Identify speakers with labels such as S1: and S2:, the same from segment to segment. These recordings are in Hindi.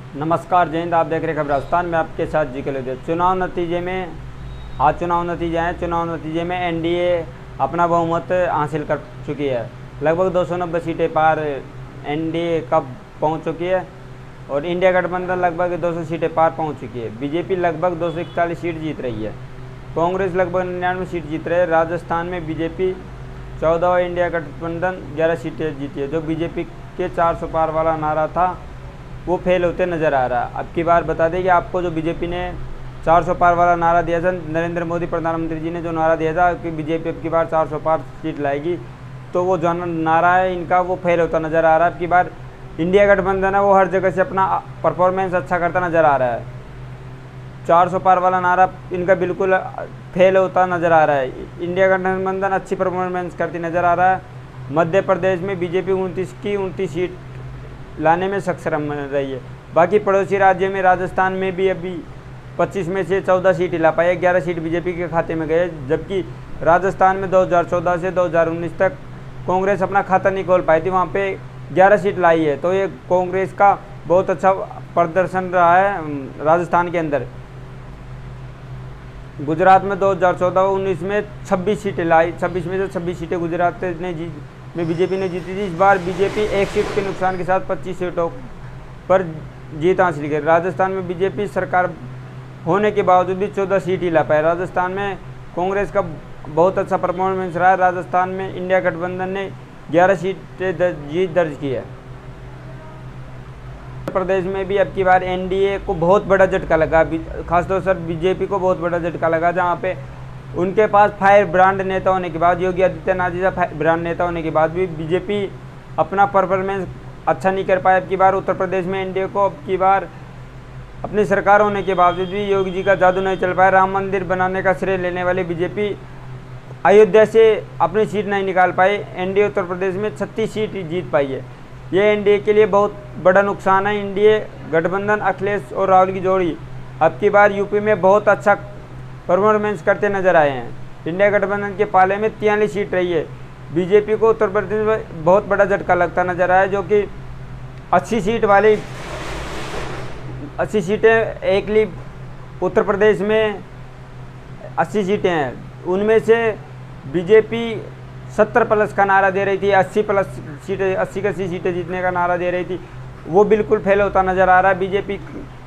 S1: नमस्कार, जय हिंद। आप देख रहे खबर राजस्थान में, आपके साथ जी के लिए। चुनाव नतीजे में आज चुनाव नतीजे हैं। चुनाव नतीजे में एनडीए अपना बहुमत हासिल कर चुकी है। लगभग 290 सीटें पार एनडीए कब पहुंच चुकी है और इंडिया गठबंधन लगभग 200 सीटें पार पहुंच चुकी है। बीजेपी लगभग 241 सीट जीत रही है। कांग्रेस लगभग 99 सीट जीत रही है। राजस्थान में बीजेपी 14 और इंडिया गठबंधन 11 सीटें जीती है। जो बीजेपी के 400 पार वाला नारा था वो फेल होते नज़र आ रहा है। अब की बार बता दें कि आपको जो बीजेपी ने 400 पार वाला नारा दिया था, नरेंद्र मोदी प्रधानमंत्री जी ने जो नारा दिया था कि बीजेपी अब की बार 400 पार सीट लाएगी, तो वो जो नारा है इनका वो फेल होता नज़र आ रहा है। अब की बार इंडिया गठबंधन है वो हर जगह से अपना परफॉर्मेंस अच्छा करता नज़र आ रहा है। 400 पार वाला नारा इनका बिल्कुल फेल होता नज़र आ रहा है। इंडिया गठबंधन अच्छी परफॉर्मेंस करती नज़र आ रहा है। मध्य प्रदेश में बीजेपी 29 की 29 सीट लाने में सक्षम रही है। बाकी पड़ोसी राज्य में राजस्थान में भी अभी 25 में से 14 सीट ला पाई है। 11 सीट बीजेपी के खाते में गए, जबकि राजस्थान में 2014 से 2019 तक कांग्रेस अपना खाता नहीं खोल पाई थी, वहाँ पे 11 सीट लाई है। तो ये कांग्रेस का बहुत अच्छा प्रदर्शन रहा है राजस्थान के अंदर। गुजरात में 2014-19 में 26 सीटें लाई, 26 में से 26 सीटें गुजरात में बीजेपी ने जीती थी। इस बार बीजेपी एक सीट के नुकसान के साथ 25 सीटों पर जीत हासिल की। राजस्थान में बीजेपी सरकार होने के बावजूद भी 14 सीट ही ला पाए। राजस्थान में कांग्रेस का बहुत अच्छा परफॉर्मेंस रहा है। राजस्थान में इंडिया गठबंधन ने 11 सीटें जीत दर्ज की है। उत्तर प्रदेश में भी अब की बार एनडीए को बहुत बड़ा झटका लगा, खासतौर से बीजेपी को बहुत बड़ा झटका लगा, जहाँ पे उनके पास फायर ब्रांड नेता होने के बाद, योगी आदित्यनाथ जी का ब्रांड नेता होने के बाद भी बीजेपी अपना परफॉर्मेंस अच्छा नहीं कर पाया। अब की बार उत्तर प्रदेश में एनडीए को अब की बार अपनी सरकार होने के बावजूद भी योगी जी का जादू नहीं चल पाया। राम मंदिर बनाने का श्रेय लेने वाली बीजेपी अयोध्या से अपनी सीट नहीं निकाल पाई। एनडीए उत्तर प्रदेश में 36 सीट जीत पाई है। ये एनडीए के लिए बहुत बड़ा नुकसान है। एनडीए गठबंधन अखिलेश और राहुल की जोड़ी अब की बार यूपी में बहुत अच्छा परफॉर्मेंस करते नजर आए हैं। इंडिया गठबंधन के पाले में 43 सीट रही है। बीजेपी को उत्तर प्रदेश में बहुत बड़ा झटका लगता नजर आया, जो कि 80 सीट वाली 80 सीटें एक ली उत्तर प्रदेश में 80 सीटें हैं। उनमें से बीजेपी 70 प्लस का नारा दे रही थी, 80 प्लस सीटें 80 सीटें जीतने का नारा दे रही थी, वो बिल्कुल फेल होता नज़र आ रहा है। बीजेपी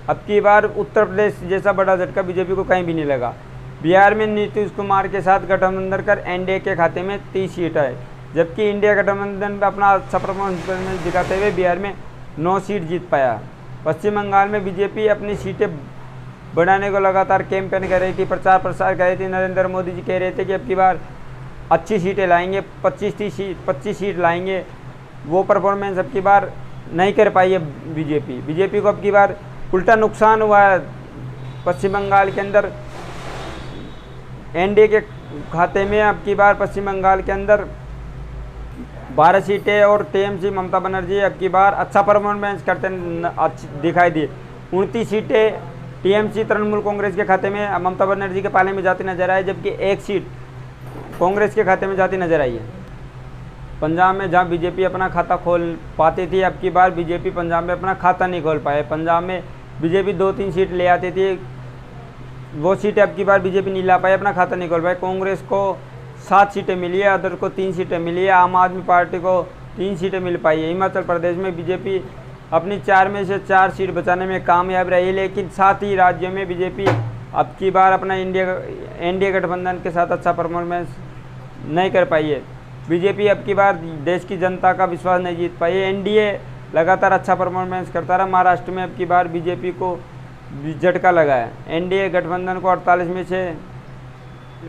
S1: अब की बार उत्तर प्रदेश जैसा बड़ा झटका बीजेपी को कहीं भी नहीं लगा। बिहार में नीतीश कुमार के साथ गठबंधन कर एनडीए के खाते में 30 सीट है, जबकि इंडिया गठबंधन में अपना अच्छा परफॉर्मेंस दिखाते हुए बिहार में 9 सीट जीत पाया। पश्चिम बंगाल में बीजेपी अपनी सीटें बढ़ाने को लगातार कैंपेन कर रही थी, प्रचार प्रसार कर रही थी। नरेंद्र मोदी जी कह रहे थे कि अब की बार अच्छी सीटें लाएंगे, 25 सीट लाएंगे। वो परफॉर्मेंस अब की बार नहीं कर पाई है बीजेपी को अब की बार उल्टा नुकसान हुआ है। पश्चिम बंगाल के अंदर एनडीए के खाते में अब की बार पश्चिम बंगाल के अंदर 12 सीटें और टीएमसी ममता बनर्जी अब की बार अच्छा परफॉर्मेंस करते दिखाई दिए। 29 सीटें टीएमसी तृणमूल कांग्रेस के खाते में ममता बनर्जी के पाले में जाती नजर आई, जबकि एक सीट कांग्रेस के खाते में जाती नजर आई है। पंजाब में जहां बीजेपी अपना खाता खोल पाती थी, अब की बार बीजेपी पंजाब में अपना खाता नहीं खोल पाए। पंजाब में बीजेपी 2-3 सीट ले आती थी, वो सीटें अब की बार बीजेपी नहीं ला पाई, अपना खाता नहीं खोल पाए। कांग्रेस को 7 सीटें मिली है, अदर को 3 सीटें मिली है, आम आदमी पार्टी को 3 सीटें मिल पाई है। हिमाचल प्रदेश में बीजेपी अपनी 4 में से 4 सीट बचाने में कामयाब रही, लेकिन 7 ही राज्यों में बीजेपी अब की बार अपना एनडीए गठबंधन के साथ अच्छा परफॉर्मेंस नहीं कर पाई है। बीजेपी अब की बार देश की जनता का विश्वास नहीं जीत पाई है। एनडीए लगातार अच्छा परफॉर्मेंस करता रहा। महाराष्ट्र में अब की बार बीजेपी को झटका लगा है। एनडीए गठबंधन को 48 में से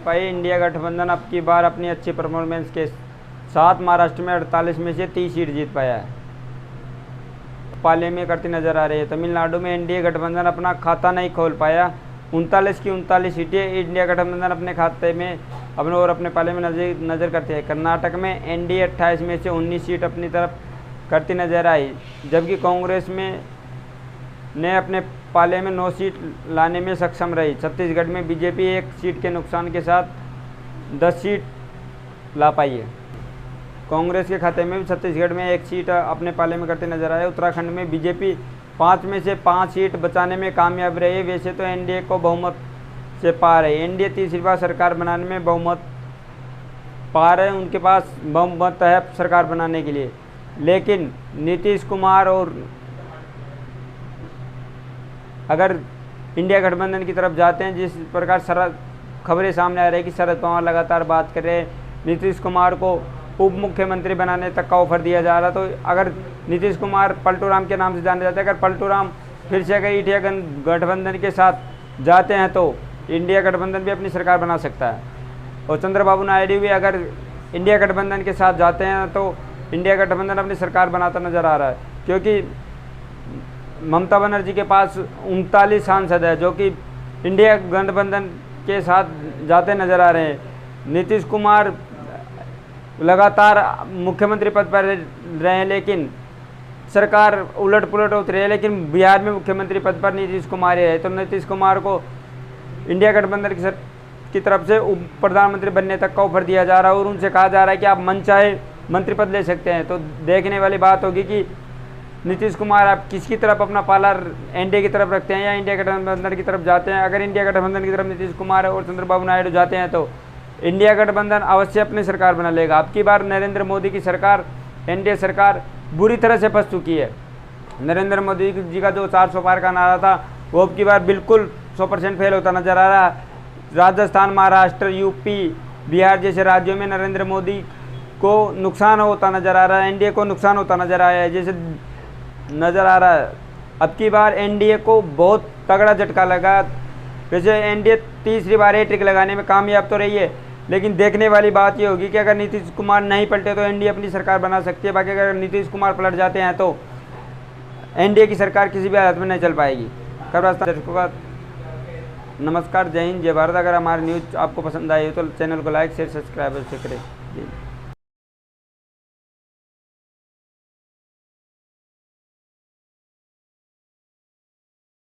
S1: पाई। इंडिया गठबंधन अब की बार अपनी अच्छी परफॉर्मेंस के साथ महाराष्ट्र में 48 में से 30 सीट जीत पाया है, पाले में करती नजर आ रही है। तमिलनाडु में एनडीए गठबंधन अपना खाता नहीं खोल पाया। 39 की 39 सीटें इंडिया गठबंधन अपने खाते में अपने पाले में नजर करते हैं। कर्नाटक में एनडीए 28 में से 19 सीट अपनी तरफ करती नजर आई, जबकि कांग्रेस ने अपने पाले में 9 सीट लाने में सक्षम रही। छत्तीसगढ़ में बीजेपी 1 सीट के नुकसान के साथ 10 सीट ला पाई है। कांग्रेस के खाते में भी छत्तीसगढ़ में 1 सीट अपने पाले में करते नजर आए। उत्तराखंड में बीजेपी 5 में से 5 सीट बचाने में कामयाब रहे। वैसे तो एनडीए को बहुमत से पार है, एनडीए तीसरी बार सरकार बनाने में बहुमत पार है, उनके पास बहुमत है सरकार बनाने के लिए। लेकिन नीतीश कुमार और अगर इंडिया गठबंधन की तरफ जाते हैं, जिस प्रकार शरद खबरें सामने आ रही है कि शरद पवार लगातार बात कर रहे हैं, नीतीश कुमार को उप मुख्यमंत्री बनाने तक का ऑफर दिया जा रहा, तो अगर नीतीश कुमार पलटू राम के नाम से जाने जाते हैं, अगर पलटू राम फिर से अगर इंडिया गठबंधन के साथ जाते हैं तो इंडिया गठबंधन भी अपनी सरकार बना सकता है। और चंद्रबाबू नायडू भी अगर इंडिया गठबंधन के साथ जाते हैं तो इंडिया गठबंधन अपनी सरकार बनाता नजर आ रहा है, क्योंकि ममता बनर्जी के पास 39 सांसद है जो कि इंडिया गठबंधन के साथ जाते नजर आ रहे हैं। नीतीश कुमार लगातार मुख्यमंत्री पद पर रहे हैं, लेकिन सरकार उलट पुलट होती रही है, लेकिन बिहार में मुख्यमंत्री पद पर नीतीश कुमार ही है। तो नीतीश कुमार को इंडिया गठबंधन की तरफ से उप प्रधानमंत्री बनने तक का ऑफर दिया जा रहा है और उनसे कहा जा रहा है कि आप मनचाहे मंत्री पद ले सकते हैं। तो देखने वाली बात होगी कि नीतीश कुमार आप किसकी तरफ अपना पाला एनडीए की तरफ रखते हैं या इंडिया गठबंधन की तरफ जाते हैं। अगर इंडिया गठबंधन की तरफ नीतीश कुमार और चंद्रबाबू नायडू जाते हैं तो इंडिया गठबंधन अवश्य अपनी सरकार बना लेगा। अब की बार नरेंद्र मोदी की सरकार, एनडीए सरकार बुरी तरह से फंस चुकी है। नरेंद्र मोदी जी का जो 400 पार का नारा था वो अब की बार बिल्कुल 100% फेल होता नजर आ रहा है। राजस्थान, महाराष्ट्र, यूपी, बिहार जैसे राज्यों में नरेंद्र मोदी को नुकसान होता नजर आ रहा है, एनडीए को नुकसान होता नजर आया है जैसे नज़र आ रहा है। अब की बार एनडीए को बहुत तगड़ा झटका लगा। वैसे एनडीए तीसरी बार हैट्रिक लगाने में कामयाब तो रही है, लेकिन देखने वाली बात ये होगी कि अगर नीतीश कुमार नहीं पलटे तो एनडीए अपनी सरकार बना सकती है। बाकी अगर नीतीश कुमार पलट जाते हैं तो एनडीए की सरकार किसी भी हालत में नहीं चल पाएगी। दर्शकों का नमस्कार, जय हिंद, जय भारत। अगर हमारी न्यूज़ आपको पसंद आई हो तो चैनल को लाइक शेयर सब्सक्राइब करें।